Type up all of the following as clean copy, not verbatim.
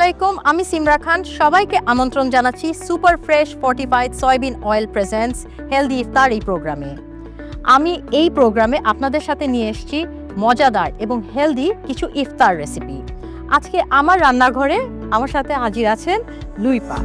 আলাইকুম, আমি সিমরা খান। সবাইকে আমন্ত্রণ জানাচ্ছি super fresh fortified soybean oil presents healthy ইফতার এই প্রোগ্রামে। আমি এই প্রোগ্রামে আপনাদের সাথে নিয়ে এসেছি মজাদার এবং হেলদি কিছু ইফতার রেসিপি। আজকে আমার রান্নাঘরে আমার সাথে হাজির আছেন লুইপা।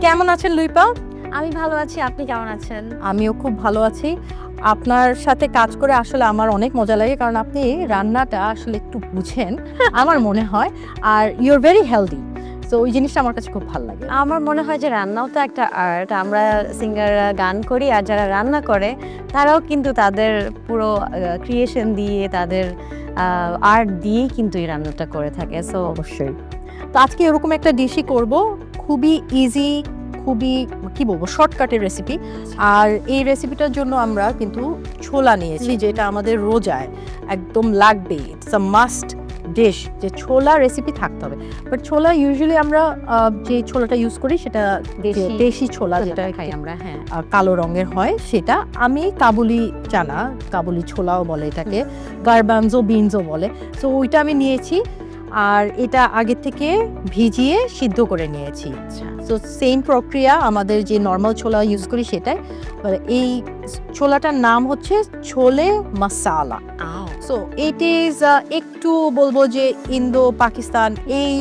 কেমন আছেন লুইপা? আমি ভালো আছি, আপনি কেমন আছেন? আমিও খুব ভালো আছি। আপনার সাথে কাজ করে আসলে আমার অনেক মজা লাগে, কারণ আপনি রান্নাটা আসলে একটু বুঝেন আমার মনে হয়, আর you are very healthy. So ওই জিনিসটা আমার কাছে খুব ভালো লাগে। আমার মনে হয় যে রান্নাও তো একটা আর্ট। আমরা সিঙ্গাররা গান করি, আর যারা রান্না করে তারাও কিন্তু তাদের পুরো ক্রিয়েশন দিয়ে, তাদের আর্ট দিয়েই কিন্তু এই রান্নাটা করে থাকে। সো অবশ্যই। তো আজকে এরকম একটা ডিশই করব, খুবই ইজি, খুবই কি বলবো শর্টকাটের রেসিপি। আর এই রেসিপিটার জন্য আমরা কিন্তু ছোলা নিয়েছি, যেটা আমাদের রোজায় একদম লাগবে। ইটস আ মাস্ট ডিশ, যে ছোলা রেসিপি থাকতে হবে। বাট ছোলা ইউজুয়ালি আমরা যে ছোলাটা ইউজ করি সেটা দেশি ছোলা, যেটা খাই আমরা। হ্যাঁ, কালো রঙের হয় সেটা। আমি কাবুলি চানা, কাবুলি ছোলাও বলে এটাকে, গারবানজো বিনসও বলে। সো ওইটা আমি নিয়েছি, আর এটা আগে থেকে ভিজিয়ে সিদ্ধ করে নিয়েছি। সো সেম প্রক্রিয়া আমাদের যে নর্মাল ছোলা ইউজ করি সেটাই। এই ছোলাটার নাম হচ্ছে ছোলে মশালা। সো ইট ইজ একটু বলবো যে ইন্দো পাকিস্তান এই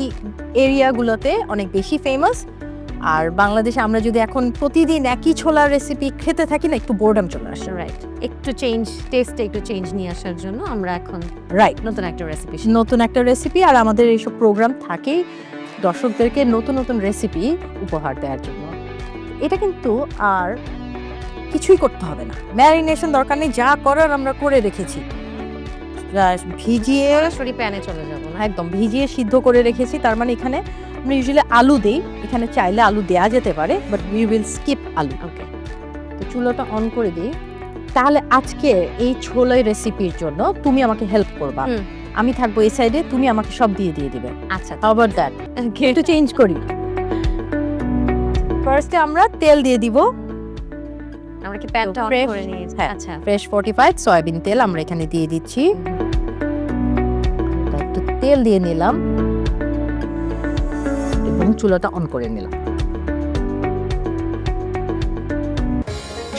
এরিয়াগুলোতে অনেক বেশি ফেমাস। আর বাংলাদেশে আমরা যদি এখন প্রতিদিন একই ছোলার রেসিপি খেতে থাকি না, একটু বোরডাম চলে আসে। রাইট, একটু চেঞ্জ, টেস্টে একটু চেঞ্জ নিয়ে আসার জন্য আমরা এখন নতুন একটা রেসিপি। আর আমাদের এইসব প্রোগ্রাম থাকেই দর্শকদেরকে নতুন নতুন রেসিপি উপহার দেওয়ার জন্য। এটা কিন্তু আর কিছুই করতে হবে না, ম্যারিনেশন দরকার নেই, যা করার আমরা করে রেখেছি। ভিজিয়ে সরাসরি প্যানে চলে যাব না, একদম ভিজিয়ে সিদ্ধ করে রেখেছি। তার মানে এখানে আমরা ইউজুয়ালি আলু দিই, এখানে চাইলে আলু দেওয়া যেতে পারে, বাট উই উইল স্কিপ আলু। ওকে, তো চুলাটা অন করে দিই। তাহলে আজকে এই ছোলা রেসিপির জন্য তুমি আমাকে হেল্প করবা। আমি থাকবো এই সাইডে, তুমি আমাকে সব দিয়ে দিবে। আচ্ছা, হাউ অ্যাবাউট দ্যাট? একটু চেঞ্জ করি। ফার্স্টে আমরা তেল দিয়ে দিব। আমরা কি প্যানটা অন করে নিয়েছি? আচ্ছা, ফ্রেশ ফর্টিফাইড সয়াবিন তেল আমরা এখানে দিয়ে দিচ্ছি। একটু তেল দিয়ে নিলাম এবং চুলাটা অন করে নিলাম।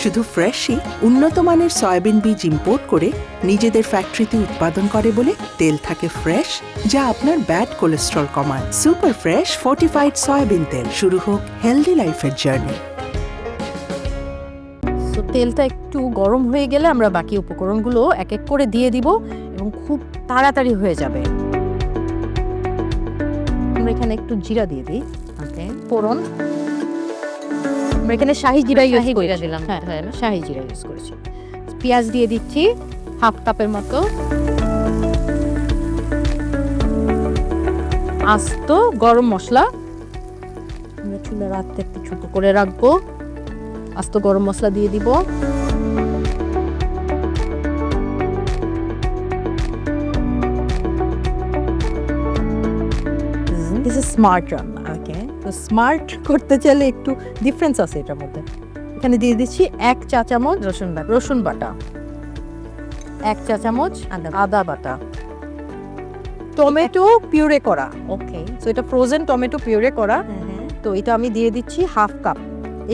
শুধু ফ্রেশই উন্নত মানের সয়াবিন বীজ ইম্পোর্ট করে নিজেদের ফ্যাক্টরিতে উৎপাদন করে বলে তেল থাকে ফ্রেশ, যা আপনার ব্যাড কোলেস্ট্রল কমায়। সুপার ফ্রেশ ফর্টিফাইড সয়াবিন তেল। শুরু হোক হেলদি লাইফের জার্নি। তো তেলটা একটু গরম হয়ে গেলে আমরা বাকি উপকরণগুলো এক এক করে দিয়ে দিব এবং খুব তাড়াতাড়ি হয়ে যাবে। আমরা এখানে একটু জিরা দিয়ে দিই। ওকে, ফোড়ন। আমরা এখানে শাহি জিরা ইউজ করে দিলাম। হ্যাঁ, শাহি জিরা ইউজ করেছি। পেঁয়াজ দিয়ে দিচ্ছি হাফ কাপের মতো। আস্ত গরম মশলা, আমরা চুলার রাখতে একটু ছোট করে রাখবো। আস্ত গরম মশলা দিয়ে দিব। দিস ইজ স্মার্ট রান্না। ওকে, তো স্মার্ট করতে চাইলে একটু ডিফারেন্স আছে এটার মধ্যে। এখানে দিয়ে দিচ্ছি 1 চা চামচ রসুন বাটা, 1 চা চামচ আদা বাটা, টমেটো পিউরে করা। ওকে, সো এটা ফ্রোজেন টমেটো পিউরে করা। তো এটা আমি দিয়ে দিচ্ছি হাফ কাপ।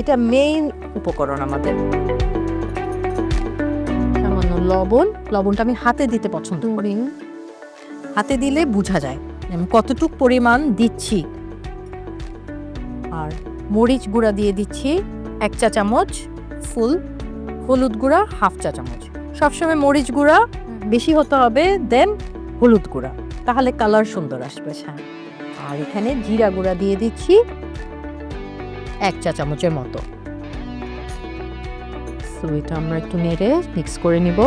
এটা মেইন উপকরণ আমাদের। সামান্য লবণটা আমি হাতে দিতে পছন্দ করি। হাতে দিলে বোঝা যায় আমি কতটুকু পরিমাণ দিচ্ছি। আর মরিচ গুঁড়া দিয়ে দিচ্ছি 1 চা চামচ ফুল, হলুদ গুঁড়া হাফ চা চামচ। সবসময় মরিচ গুঁড়া বেশি হতে হবে দেন হলুদ গুঁড়া, তাহলে কালার সুন্দর আসবে। আর এখানে জিরা গুঁড়া দিয়ে দিচ্ছি 1 চা চামচের মতো। সো এটা আমরা একটু নেড়ে মিক্স করে নিব।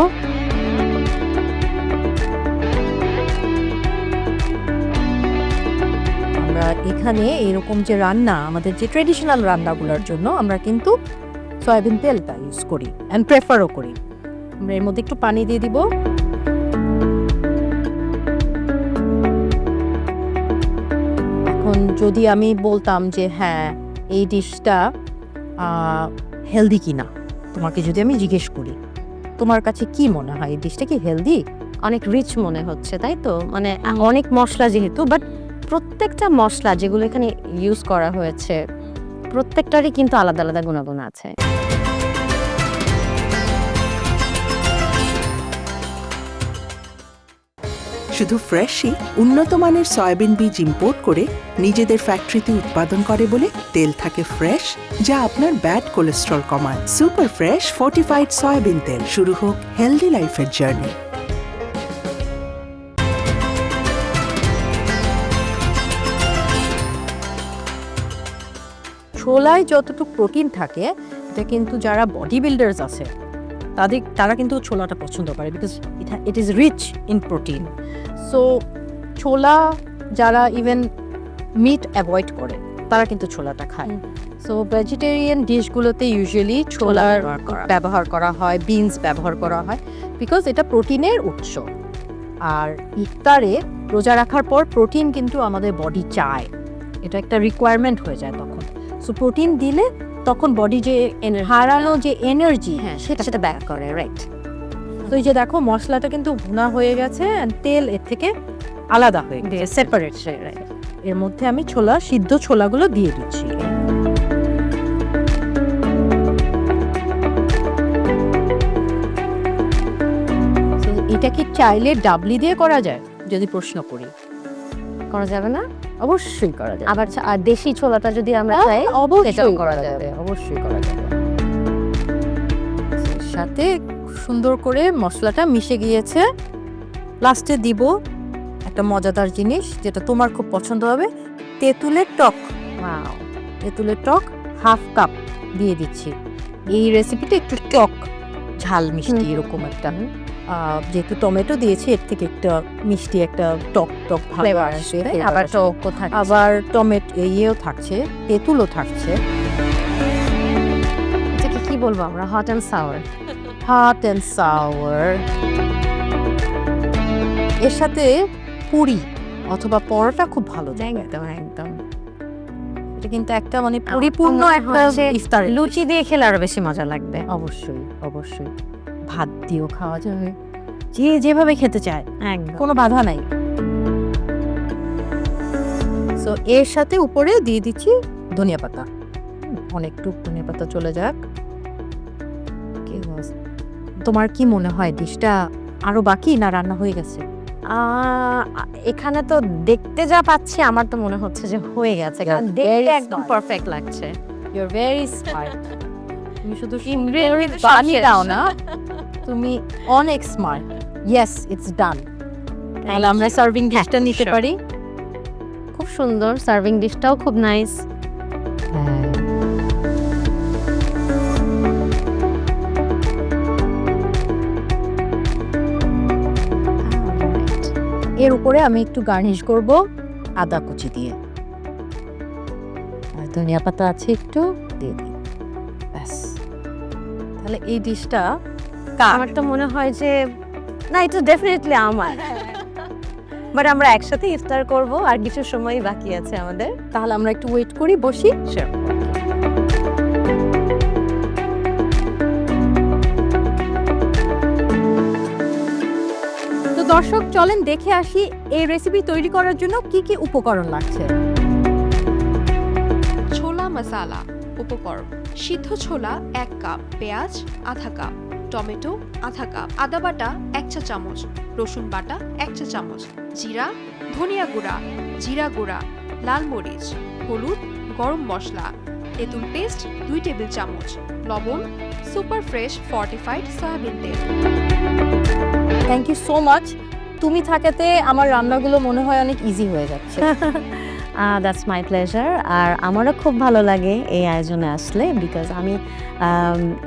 আমরা এখানে এরকম যে রান্না, আমাদের যে ট্রেডিশনাল রান্নাগুলোর জন্য আমরা কিন্তু সয়াবিন তেলটা ইউজ করি অ্যান্ড প্রেফারও করি। আমরা এর মধ্যে একটু পানি দিয়ে দিব। এখন যদি আমি বলতাম যে হ্যাঁ এই ডিশটা হেলদি কিনা, তোমাকে যদি আমি জিজ্ঞেস করি, তোমার কাছে কি মনে হয় এই ডিশটা কি হেলদি? অনেক রিচ মনে হচ্ছে, তাই তো? মানে অনেক মশলা যেহেতু, বাট প্রত্যেকটা মশলা যেগুলো এখানে ইউজ করা হয়েছে প্রত্যেকটারই কিন্তু আলাদা আলাদা গুণাগুণ আছে। শুধু ফ্রেশই উন্নত মানের সয়াবিন বীজ ইম্পোর্ট করে নিজেদের ফ্যাক্টরিতে উৎপাদন করে বলে তেল থাকে ফ্রেশ, যা আপনার ব্যাড কোলেস্ট্রল কমায়। সুপার ফ্রেশ ফর্টিফাইড সয়াবিন তেল। শুরু হোক হেলদি লাইফের জার্নি। ছোলায় যতটুকু প্রোটিন থাকে এটা কিন্তু যারা বডি বিল্ডার্স আছে তারা কিন্তু ছোলাটা পছন্দ করে, because it is rich in protein. So ছোলা যারা ইভেন মিট অ্যাভয়েড করে তারা কিন্তু ছোলাটা খায়। সো ভেজিটেরিয়ান ডিশগুলোতে ইউজুয়ালি ছোলার ব্যবহার করা হয়, বিনস ব্যবহার করা হয়, বিকজ এটা প্রোটিনের উৎস। আর ইফতারে রোজা রাখার পর প্রোটিন কিন্তু আমাদের বডি চায়, এটা একটা রিকোয়ারমেন্ট হয়ে যায় তখন। সো প্রোটিন দিলে তখন বডি যে হারানো যে এনার্জি সেটা ব্যাক করে, রাইট। তো এই যে দেখো মশলাটা কিন্তু ভুনা হয়ে গেছে, তেল এর থেকে আলাদা হয়ে গেছে, সেপারেট। এর মধ্যে আমি সিদ্ধ ছোলাগুলো দিয়ে দিচ্ছি। এটা কি চাইলে ডাবলি দিয়ে করা যায় যদি প্রশ্ন করি? করা যাবে না? অবশ্যই করা যায়। আবার আর দেশি ছোলাটা যদি আমরা খাই অবশ্যই করা যাবে, অবশ্যই করা যাবে। সাথে সুন্দর করে মশলাটা মিশে গিয়েছে। লাস্টে দিব একটা মজাদার জিনিস যেটা তোমার খুব পছন্দ হবে, তেঁতুলের টক। ওয়াও, তেঁতুলের টক হাফ কাপ দিয়ে দিচ্ছি। এই রেসিপিটা একটু টক ঝাল মিষ্টি এরকম একটা, যেহেতু টমেটো দিয়েছি এর থেকে একটা মিষ্টি একটা টক টক ফ্লেভার আসবে। আবার টকও থাকছে, আবার টমেটো ইয়েও থাকছে, তেঁতুলও থাকছে। এটাকে কি বলবো আমরা? Hot and sour. Hot and sour. এর সাথে পুরি অথবা পরোটা খুব ভালো যায়। একদম একদম। এটা কিন্তু একটা মানে পরিপূর্ণ একটা ইফতার। লুচি দিয়ে খেলে আরো বেশি মজা লাগবে। অবশ্যই অবশ্যই, ভাত দিয়েও খাওয়া যাবে, যে যেভাবে খেতে চায়, একদম কোনো বাধা নাই। সো এর সাথে উপরে দিয়ে দিচ্ছি ধনিয়া পাতা। অনেকটুকু ধনিয়া পাতা চলে যাক। তোমার কি মনে হয় ডিশটা আরো বাকি না রান্না হয়ে গেছে? এখানে তো দেখতে যা পাচ্ছি আমার তো মনে হচ্ছে যে হয়ে গেছে, কারণ দেখতে একদম পারফেক্ট লাগছে। You are very smart. তুমি শুধু Ingredient বানিয়ে শেষ। দাও না, তুমি অনেক স্মার্ট। ইয়েস, ইটস ডান। তাহলে আমরা সার্ভিং ডিশটা নিতে sure. পারি। খুব সুন্দর, সার্ভিং ডিশটাও খুব নাইস। এর উপরে আমি একটু গার্নিশ করব আদা কুচি দিয়ে, আর ধনিয়া পাতা আছে একটু দিয়ে দিই, ব্যাস। তাহলে এই ডিশটা আমার তো মনে হয় যে না, এটা ডেফিনেটলি আমার। বাট আমরা একসাথে ইফতার করব, আর কিছু সময় বাকি আছে আমাদের। তাহলে আমরা একটু ওয়েট করি, বসি। তো দর্শক চলেন দেখে আসি এই রেসিপি তৈরি করার জন্য কি কি উপকরণ লাগছে। ছোলা মশালা উপকরণ: সিদ্ধ ছোলা 1 কাপ, পেঁয়াজ আধা কাপ, টমেটো আধা কাপ, আদা বাটা 1 চা চামচ, রসুন বাটা 1 চা চামচ, জিরা, ধনিয়া গুঁড়া, জিরা গুঁড়া, লাল মরিচ, হলুদ, গরম মশলা, তেঁতুল পেস্ট 2 টেবিল চামচ, লবণ, সুপার ফ্রেশ ফর্টিফাইড সয়াবিন তেল। Thank you so much. তুমি থাকাতে আমার রান্নাগুলো মনে হয় অনেক ইজি হয়ে যাচ্ছে। That's my pleasure. আর আমারও খুব ভালো লাগে এই আয়োজনে আসলে, বিকজ আমি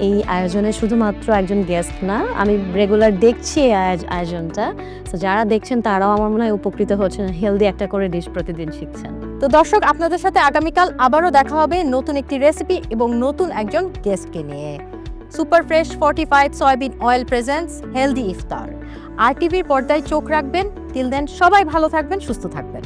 এই আয়োজনে শুধুমাত্র একজন গেস্ট না, আমি রেগুলার দেখছি এই আয়োজনটা। তো যারা দেখছেন তারাও আমার মনে হয় উপকৃত হচ্ছেন, হেলদি একটা করে ডিশ প্রতিদিন শিখছেন। তো দর্শক, আপনাদের সাথে আগামীকাল আবারও দেখা হবে নতুন একটি রেসিপি এবং নতুন একজন গেস্টকে নিয়ে। Super fresh fortified soybean oil presents healthy ইফতার। আর টিভির পর্দায় চোখ রাখবেন। টিল দেন সবাই ভালো থাকবেন, সুস্থ থাকবেন।